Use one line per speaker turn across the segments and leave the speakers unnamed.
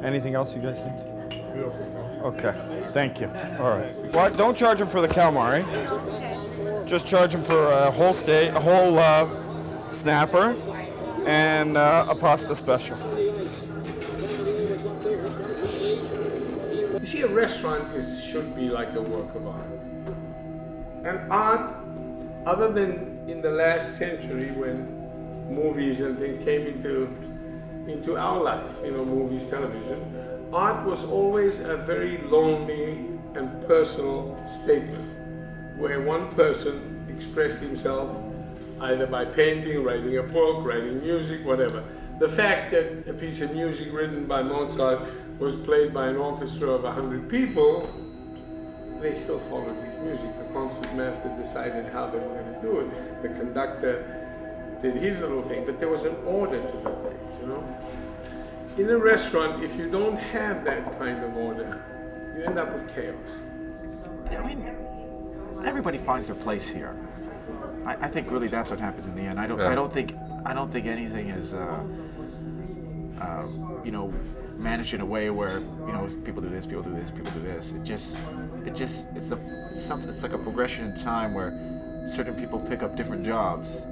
Anything else you guys need? Beautiful. Okay, thank you. All right. Well, don't charge them for the calamari. Just charge them for a whole steak, a whole snapper, and a pasta special.
You see, a restaurant should be like a work of art. And art, other than in the last century when movies and things came into our life, movies, television, art was always a very lonely and personal statement where one person expressed himself either by painting, writing a book, writing music, whatever. The fact that a piece of music written by Mozart was played by an orchestra of 100 people, they still followed his music. The concertmaster decided how they were going to do it. The conductor did his little thing, but there was an order to the things, In a restaurant, if you don't have that kind of order, you end up with chaos.
I mean, everybody finds their place here. I think really that's what happens in the end. I don't think anything is managed in a way where people do this, people do this, people do this. It's like a progression in time where certain people pick up different jobs,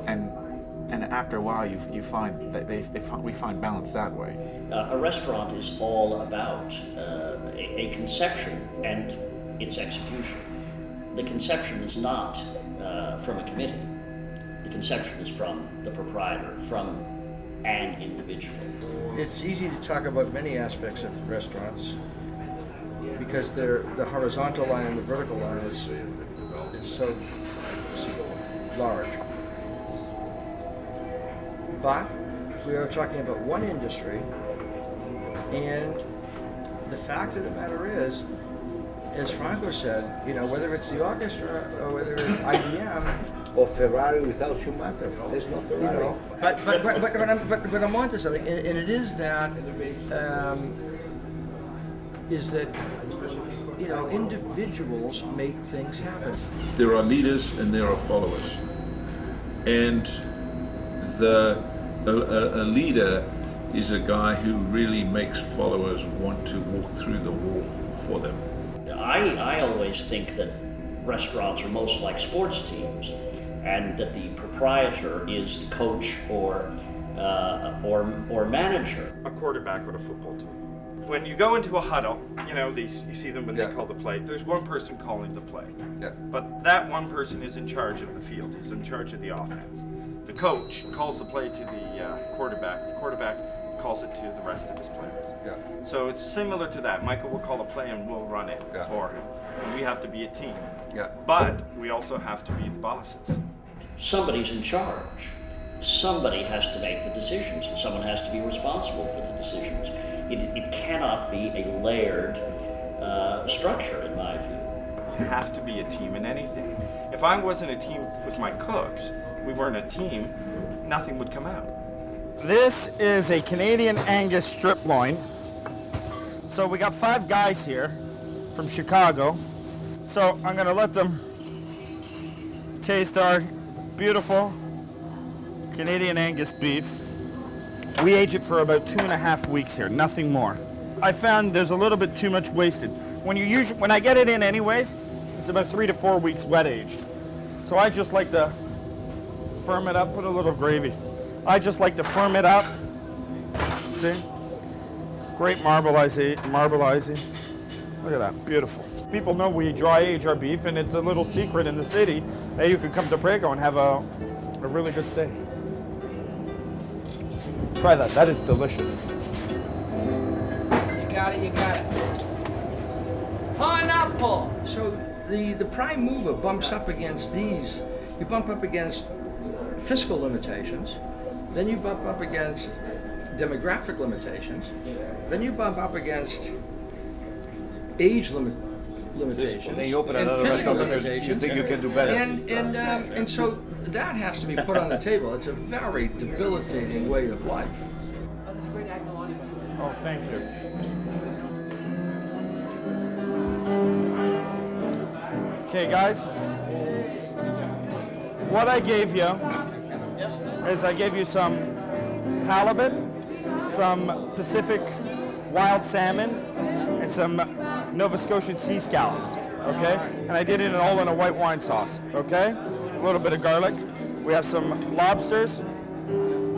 and after a while you find that we find balance that way.
A restaurant is all about a conception and its execution. The conception is not from a committee. The conception is from the proprietor, from an individual.
It's easy to talk about many aspects of restaurants because the horizontal line and the vertical line is so large. But we are talking about one industry, and the fact of the matter is, as Franco said, whether it's the orchestra or whether it's IBM
or Ferrari without Schumacher, there's no Ferrari.
But I'm on to something, and it is that individuals make things happen.
There are leaders and there are followers, and a leader is a guy who really makes followers want to walk through the wall for them.
I always think that restaurants are most like sports teams, and that the proprietor is the coach or manager.
A quarterback or a football team. When you go into a huddle, you see them when they call the play. There's one person calling the play.
Yeah.
But that one person is in charge of the field. He's in charge of the offense. The coach calls the play to the quarterback. The quarterback calls it to the rest of his players.
Yeah.
So it's similar to that. Michael will call a play and we'll run it for him. And we have to be a team.
Yeah.
But we also have to be the bosses.
Somebody's in charge. Somebody has to make the decisions, and someone has to be responsible for the decisions. It cannot be a layered structure, in my view.
You have to be a team in anything. If I wasn't a team with my cooks, we weren't a team, nothing would come out. This is a Canadian Angus strip loin. So we got 5 guys here from Chicago. So I'm gonna let them taste our beautiful Canadian Angus beef. We age it for about 2.5 weeks here, nothing more. I found there's a little bit too much wasted. When I get it in anyways, it's about 3 to 4 weeks wet aged. So I just like to firm it up, put a little gravy. I just like to firm it up. See? Great marbleizing. Look at that, beautiful. People know we dry age our beef, and it's a little secret in the city that you can come to Prego and have a really good steak. Try that is delicious.
You got it. Pineapple! So the prime mover bumps up against these. You bump up against fiscal limitations, then you bump up against demographic limitations, then you bump up against age limitations,
Then you open
and
another
physical
restaurant because
limitations.
you think you can do better.
And so that has to be put on the table. It's a very debilitating way of life.
Oh, this is great agnolotti.
Oh, thank you. Okay, guys. What I gave you is I gave you some halibut, some Pacific wild salmon, and some Nova Scotian sea scallops, okay? And I did it all in a white wine sauce, okay? A little bit of garlic. We have some lobsters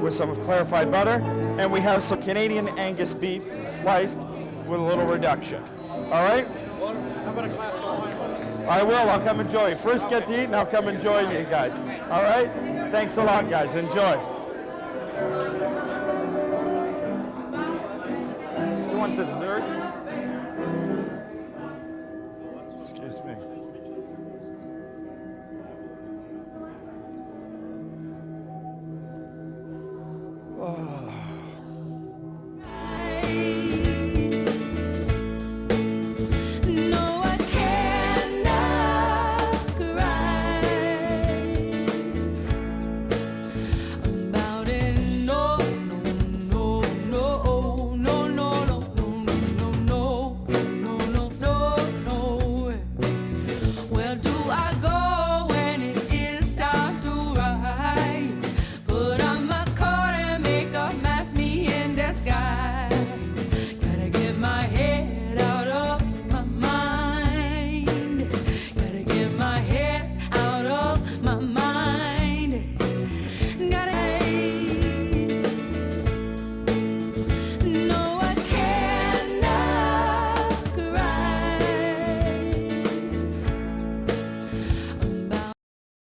with some clarified butter, and we have some Canadian Angus beef sliced with a little reduction. All right?
How about a glass of wine?
I will. I'll come enjoy. First get to eat, and I'll come enjoy you guys. All right? Thanks a lot, guys. Enjoy. You want dessert?